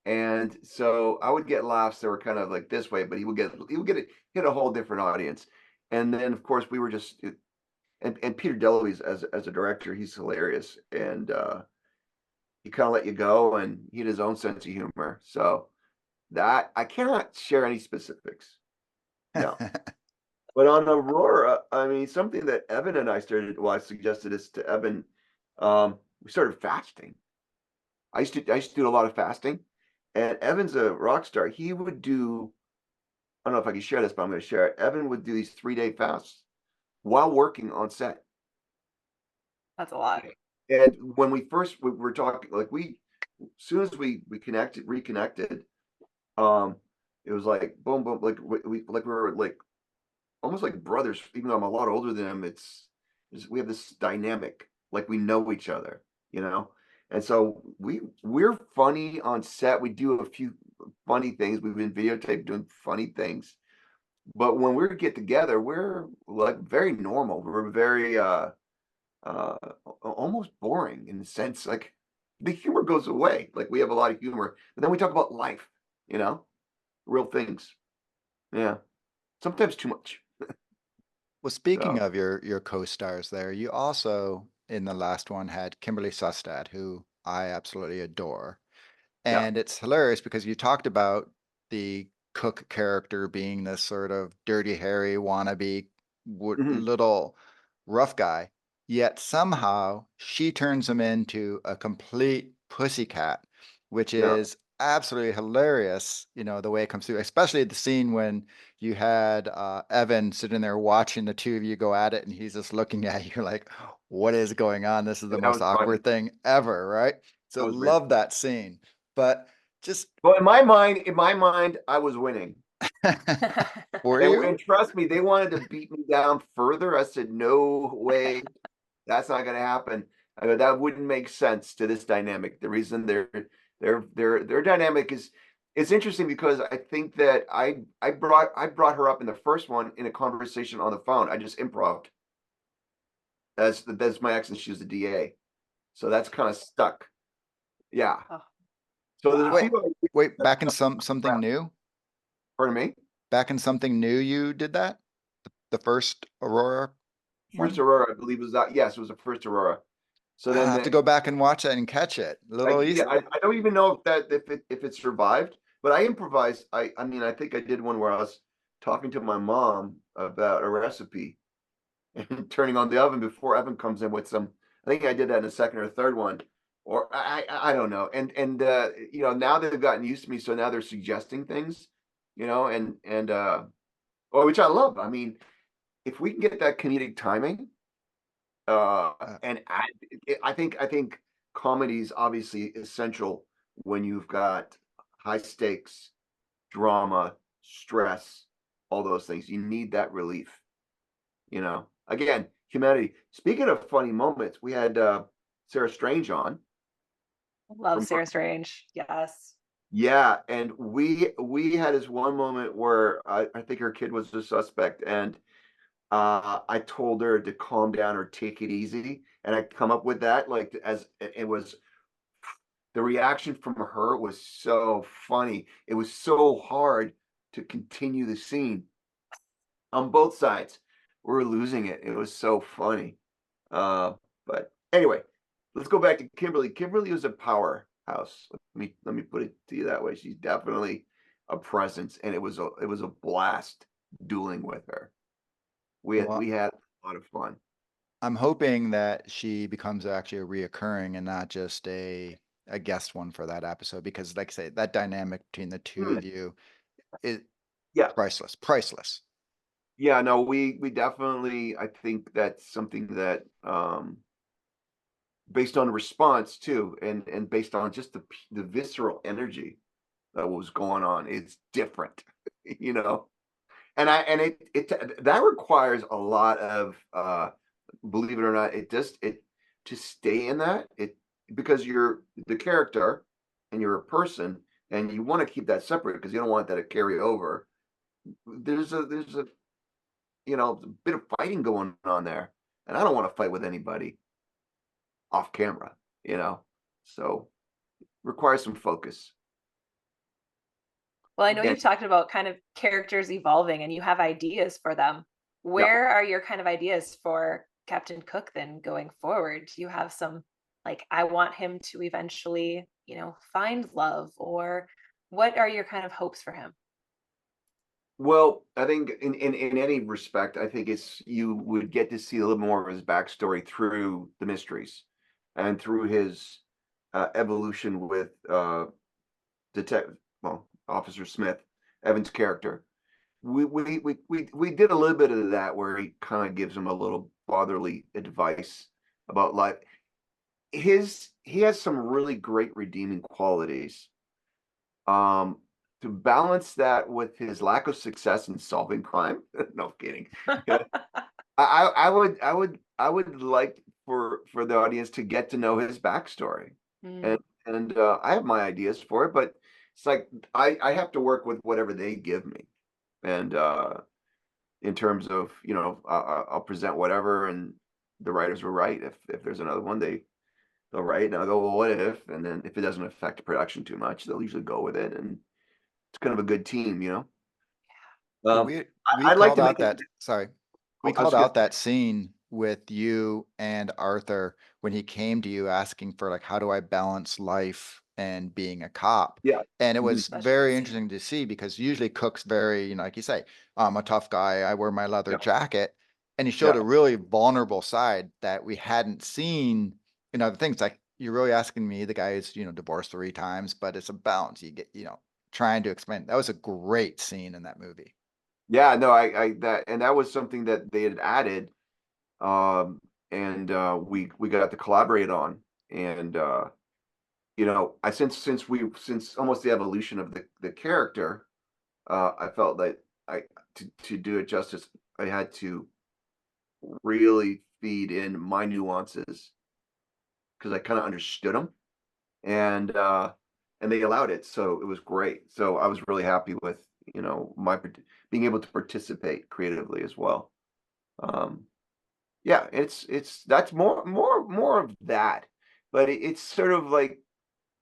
And so I would get laughs that were kind of like this way, but he would get it hit a whole different audience. And then of course we were just and Peter DeLuise as a director, he's hilarious. And he kind of let you go and he had his own sense of humor. So that I cannot share any specifics. No. But on Aurora, I mean something that Evan and I started well, I suggested this to Evan. We started fasting. I used to do a lot of fasting. And Evan's a rock star. He would do, I don't know if I can share this, but I'm going to share it. Evan would do these 3-day fasts while working on set. That's a lot. And when we were talking, like as soon as we reconnected, um, it was like boom, boom, like we were like almost like brothers. Even though I'm a lot older than him, we have this dynamic, like we know each other, you know. And so we're funny on set. We do a few funny things. We've been videotaped doing funny things. But when we get together, we're like very normal. We're very uh almost boring in the sense like the humor goes away. Like we have a lot of humor, but then we talk about life, you know, real things. Yeah. Sometimes too much. Well, speaking So of your co-stars there, you also in the last one had Kimberly Sustad, who I absolutely adore. yeah. And it's hilarious because you talked about the Cook character being this sort of dirty Harry wannabe Hmm. little rough guy, yet somehow she turns him into a complete pussycat, which Yeah. is absolutely hilarious, the way it comes through, especially the scene when you had Evan sitting there watching the two of you go at it and he's just looking at you like, what is going on? This is the That most was funny. awkward thing ever, right? So That was very love that scene. But just Well, in my mind, I was winning. for And, you, and trust me, they wanted to beat me down further. I said, no way, that's not going to happen. I go, that wouldn't make sense to this dynamic. The reason their dynamic is, it's interesting because I think that I brought her up in the first one in a conversation on the phone. I just improv. That's my ex, and she was a DA, so that's kind of stuck. Yeah. Oh, So there's a wait, few. wait, back in something new, Pardon me. back in something new, you did that, the first Aurora. First one? Aurora, I believe was that. Yes, it was the first Aurora. So I then have to go back and watch that and catch it. A little easy. I don't even know if it survived, but I improvised. I mean, I think I did one where I was talking to my mom about a recipe and turning on the oven before Evan comes in with some. I think I did that in the second or third one, or I don't know. And now they've gotten used to me, so now they're suggesting things, which I love. I mean, if we can get that comedic timing, and I think comedy is obviously essential when you've got high stakes, drama, stress, all those things. You need that relief. Again, humanity. Speaking of funny moments, we had Sarah Strange on. love From- Sarah Strange. Yes. Yeah, and we had this one moment where I think her kid was the suspect, and I told her to calm down or take it easy, and I come up with that like as it was. The reaction from her was so funny. It was so hard to continue the scene on both sides. We were losing it. It was so funny. But anyway, let's go back to Kimberly. Kimberly was a powerhouse. Let me put it to you that way. She's definitely a presence, and it was a blast dueling with her. We Well, had a lot of fun. I'm hoping that she becomes actually a reoccurring and not just a guest one for that episode, because like I say, that dynamic between the two Hmm. of you is Yeah. priceless. Yeah, no, we definitely, I think that's something that based on response too, and based on just the visceral energy that was going on, it's different, you know. And it that requires a lot of believe it or not, it to stay in that, because you're the character and you're a person, and you want to keep that separate because you don't want that to carry over. There's a a bit of fighting going on there, and I don't want to fight with anybody off camera, so requires some focus. Well, I know Yeah. you've talked about kind of characters evolving and you have ideas for them. Where are your kind of ideas for Captain Cook then going forward? Do you have some, like, I want him to eventually, find love, or what are your kind of hopes for him? Well, I think in any respect, I think it's you would get to see a little more of his backstory through the mysteries and through his evolution with detective, well, Officer Smith, Evan's character. We did a little bit of that where he kind of gives him a little fatherly advice about life. He has some really great redeeming qualities. To balance that with his lack of success in solving crime. No kidding. I would like for the audience to get to know his backstory. Mm. And I have my ideas for it, but it's like I have to work with whatever they give me. And in terms of, I'll present whatever, and the writers will write. If there's another one, they'll write, and I'll go, well, what if? And then if it doesn't affect the production too much, they'll usually go with it, and it's kind of a good team, Well, Um, we I'd like called to out make it. that, sorry, we I was called gonna out that scene with you and Arthur when he came to you asking for like, how do I balance life and being a cop? Yeah. And it Mhm. was Such a very good scene. interesting to see, because usually Cook's very, like you say, I'm a tough guy. I wear my leather Yeah. jacket. And he showed Yeah. a really vulnerable side that we hadn't seen in other things. Like you're really asking me, the guy who's, divorced 3 times, but it's a balance. You get, trying to explain. That was a great scene in that movie. Yeah, no, that was something that they had added, and we got to collaborate on, and I since almost the evolution of the character, I felt that I to do it justice, I had to really feed in my nuances because I kind of understood them, and they allowed it, so it was great. So I was really happy with being able to participate creatively as well. Um, yeah, it's that's more of that, but it's sort of like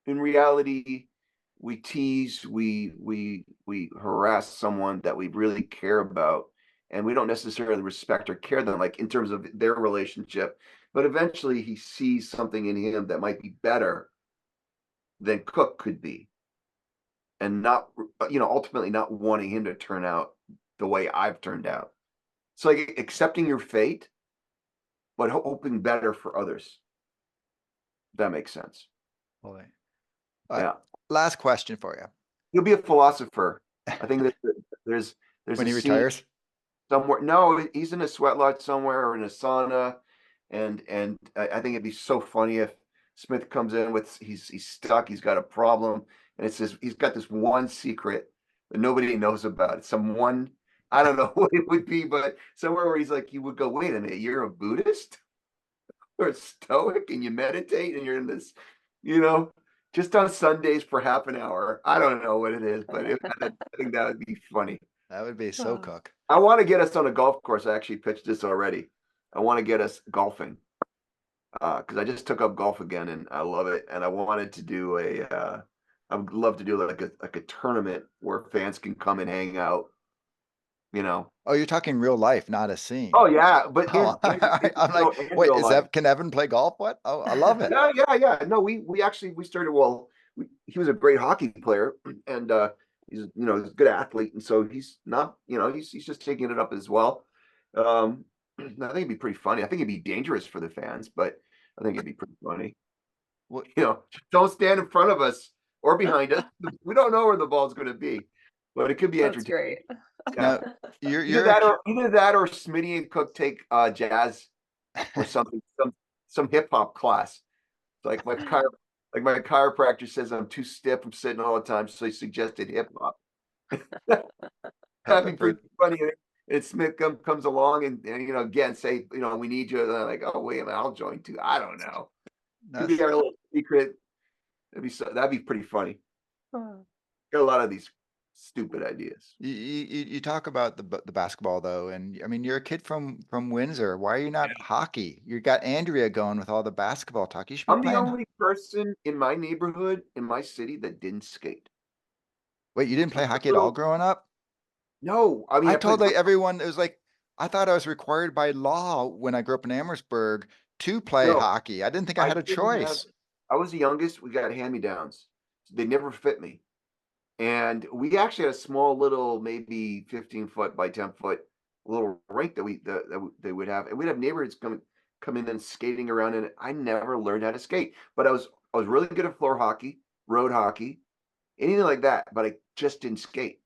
in reality, we tease, we harass someone that we really care about, and we don't necessarily respect or care them, like in terms of their relationship. But eventually, he sees something in him that might be better than Cook could be, and not, ultimately not wanting him to turn out the way I've turned out. So like accepting your fate, but hoping better for others. If that makes sense. Boy. All right, Yeah. last question for you. He'll be a philosopher. I think that there's When a he scene retires? somewhere. No, he's in a sweat lodge somewhere or in a sauna, and I think it'd be so funny if Smith comes in with he's stuck, he's got a problem, and it says he's got this one secret that nobody knows about. It's some one, I don't know what it would be, but somewhere where he's like, he would go, wait a minute, you're a Buddhist or a Stoic, and you meditate, and you're in this, you know, just on Sundays for half an hour. I don't know what it is, but I think that would be funny. That would be so Oh. Cook. I want to get us on a golf course. I actually pitched this already. I want to get us golfing because I just took up golf again and I love it. And I wanted to do I would love to do like a tournament where fans can come and hang out. Oh, you're talking real life, not a scene. Oh yeah, but Oh, I'm like, in wait, real life. can Evan play golf? What? Oh, I love it. Yeah. No, we actually we started. Well, he was a great hockey player, and he's he's a good athlete, and so he's not he's just taking it up as well. I think it'd be pretty funny. I think it'd be dangerous for the fans, but I think it'd be pretty funny. What, Don't stand in front of us or behind us. We don't know where the ball's going to be, but it could be That's entertaining. great. now, Either you're that or Smitty and Cook take jazz or something, some hip hop class. Like my chiropractor says I'm too stiff. I'm sitting all the time, so he suggested hip hop. That'd be pretty funny. And Smith comes along and again say we need you. And I'm like, oh wait a minute, I'll join too. I don't know. Could be our little secret. That'd be pretty funny. Got a lot of these stupid ideas. You talk about the basketball though, and I mean you're a kid from Windsor. Why are you not hockey? You got Andrea going with all the basketball talk. You should be I'm the playing. only person in my neighborhood, in my city, that didn't skate. Wait, you didn't play hockey at all growing up? No, I mean I told everyone, it was like, I thought I was required by law when I grew up in Amherstburg to play No, hockey. I didn't think I had a choice. I was the youngest. We got hand-me-downs. They never fit me. And we actually had a small little, maybe 15-foot by 10-foot little rink that they would have. And we'd have neighborhoods come in and skating around in it. I never learned how to skate, but I was really good at floor hockey, road hockey, anything like that, but I just didn't skate.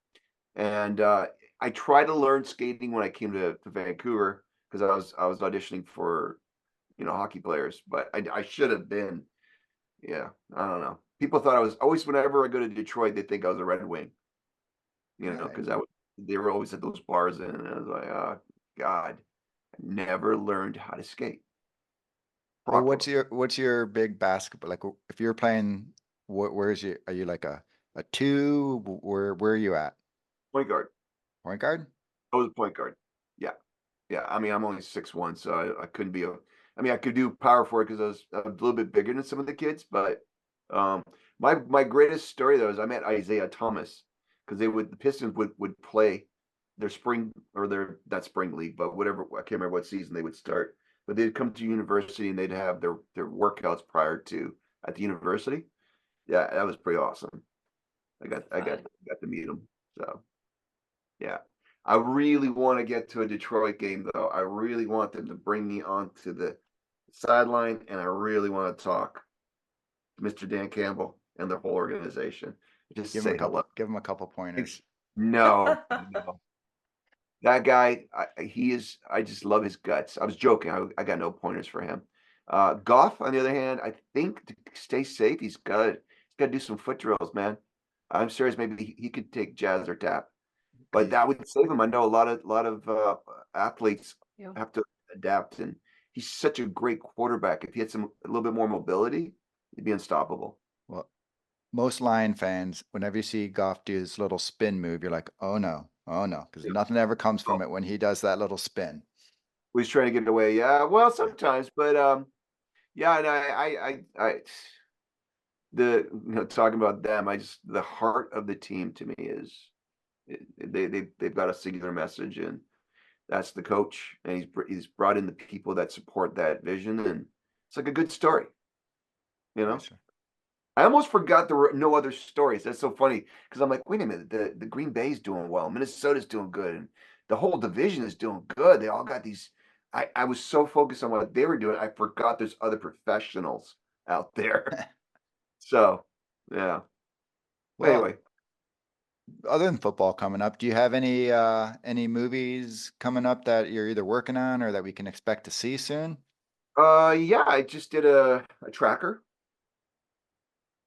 And I tried to learn skating when I came to Vancouver because I was auditioning for hockey players, but I should have been. Yeah, I don't know. People thought I was always, whenever I go to Detroit, they think I was a Red Wing, because they were always at those bars, and I was like, oh God, I never learned how to skate. Well, what's your big basketball? Like if you're playing, are you like a two? Where are you at? Point guard. Point guard? I was a point guard. Yeah. I mean, I'm only 6'1", so I couldn't be I could do power forward because I was a little bit bigger than some of the kids, but my greatest story though is I met Isaiah Thomas because the Pistons would play their spring or that spring league, but whatever, I can't remember what season they would start, but they'd come to university and they'd have their workouts prior to at the university. Yeah, that was pretty awesome. I got to meet him. So yeah. I really want to get to a Detroit game though. I really want them to bring me onto the sideline and I really want to talk Mr. Dan Campbell and the whole organization. Just Give him a say couple, hello. give him a couple pointers. No, no. That guy, he is. I just love his guts. I was joking. I got no pointers for him. Goff, on the other hand, I think to stay safe, he's got to do some foot drills, man. I'm serious. Maybe he could take jazz or tap, but He- that would save him. I know a lot of athletes Yeah. have to adapt, and he's such a great quarterback. If he had a little bit more mobility, he'd be unstoppable. Well, most Lion fans, whenever you see Goff do his little spin move, you're like, oh no, because Yeah. nothing ever comes from Oh. it when he does that little spin. He's trying to get it away. Yeah, well, sometimes, but yeah, and talking about them, the heart of the team to me is they've got a singular message, and that's the coach, and he's brought in the people that support that vision, and it's like a good story, you know. Yes, sir. I almost forgot there were no other stories. That's so funny because I'm like, wait a minute, the Green Bay's doing well, Minnesota's doing good, and the whole division is doing good. They all got these. I was so focused on what they were doing, I forgot there's other professionals out there. So, yeah. Well, Anyway, other than football coming up, do you have any movies coming up that you're either working on or that we can expect to see soon? yeah, I just did a tracker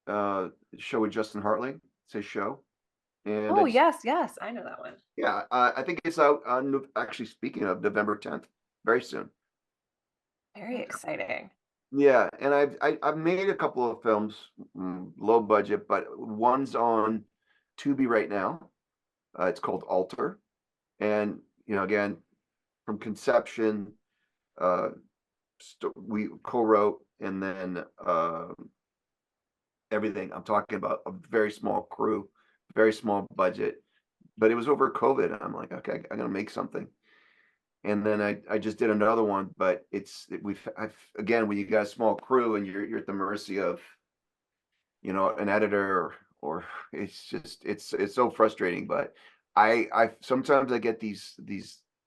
show with Justin Hartley. It's a show, and Oh, yes, I know that one. yeah, I think it's out on actually speaking of November 10th, very soon. Very exciting. Yeah, and I've made a couple of films, low budget, but one's on Tubi right now. It's called Alter, and again, from conception, we co-wrote, and then everything. I'm talking about a very small crew, very small budget, but it was over COVID. And I'm like, okay, I'm gonna make something. And then I just did another one, but again, when you got a small crew and you're at the mercy of an editor, or it's so frustrating. But I sometimes I get these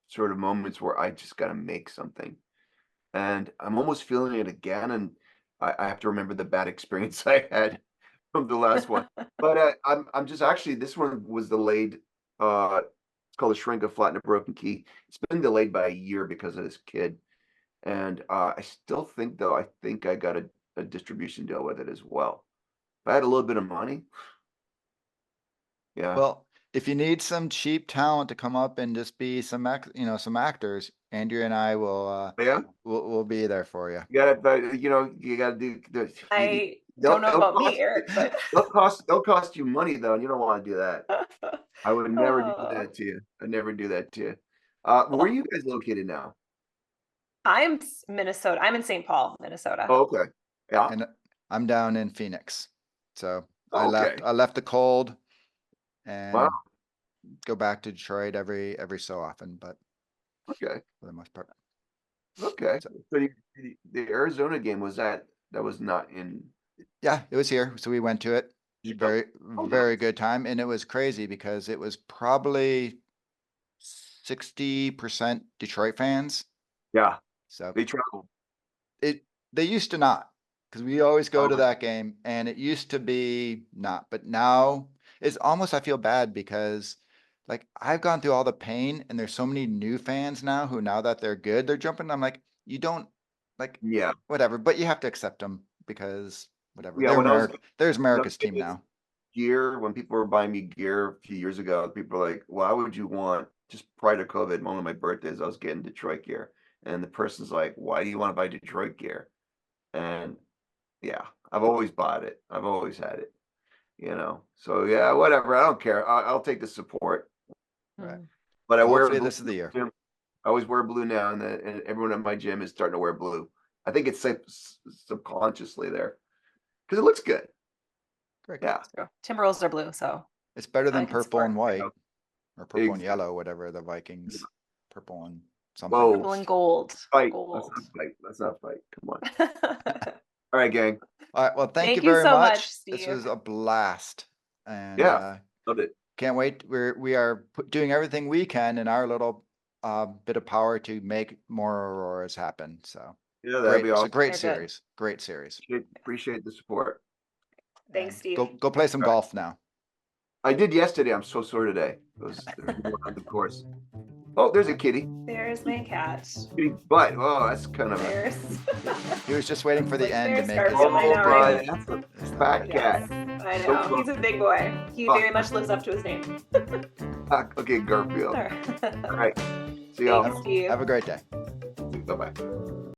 sort of moments where I just got to make something, and I'm almost feeling it again, and I have to remember the bad experience I had from the last one. But I'm just actually, this one was delayed. It's called A Shrink, a Flat, and a Broken Key. It's been delayed by a year because of this kid, and I still think, though, I think I got a distribution deal with it as well. If I had a little bit of money, yeah, Well, if you need some cheap talent to come up and just be some actors, Andrea and I yeah, will be there for you. you gotta, but you gotta do. I They'll- don't know they'll about me, cost- Eric, but they'll cost you money though, and you don't want to do that. I would never do Oh. that to you. I'd never do that to you. Where are you guys located now? I'm Minnesota. I'm in St. Paul, Minnesota. Oh, okay. Yeah. And I'm down in Phoenix, so Okay. I left the cold and Wow. go back to Detroit every so often, but Okay. for the most part. Okay. So- So the Arizona game that was not in. Yeah, it was here, so we went to it. You go- Very, Oh, very nice. good time, and it was crazy because it was probably 60% Detroit fans. Yeah, So they traveled. they used to not, because we always go to Oh. that game, and it used to be not, but now it's almost, I feel bad because like I've gone through all the pain, and there's so many new fans now who, now that they're good, they're jumping. I'm like, you don't like Yeah. whatever, but you have to accept them because whatever. Yeah, They're when I was- there's America's No, team it- now. Gear, when people were buying me gear a few years ago, people were like, why would you want, just prior to COVID, one of my birthdays, I was getting Detroit gear. And the person's like, why do you want to buy Detroit gear? And yeah, I've always bought it. I've always had it, So yeah, whatever. I don't care. I'll take the support. Right. But I wear Hopefully blue this is the year. gym. I always wear blue now, and everyone at my gym is starting to wear blue. I think it's subconsciously there because it looks good. Great. Yeah. True. Timberwolves are blue, so It's better I than can purple and support. white, or purple and Exactly. yellow, whatever the Vikings, purple and something. Whoa. purple and gold. Fight. Gold. Let's not fight. Come on. All right, gang. All right. Well, thank you Thank you very so much. much, This Steve. was a blast. And Yeah. Loved it. can't wait. We are doing everything we can in our little bit of power to make more Auroras happen. So Yeah, that'd be it's a awesome. great They're good. series. Great series. Appreciate the support. Thanks, And Steve. Go play some golf now. I did yesterday. I'm so sore today. It was more on the course. Oh, there's a kitty. There's my cat. Kitty butt. Oh, that's kind of a. There's. He was just waiting for the Like, end to there's make his Garfield, I Oh, know, right? my, that's a fat cat. Yes, I So know. He's a big boy. He Oh. very much lives up to his name. Okay, Garfield. All right. All right. See y'all. Thanks, Steve. Have a great day. Bye bye.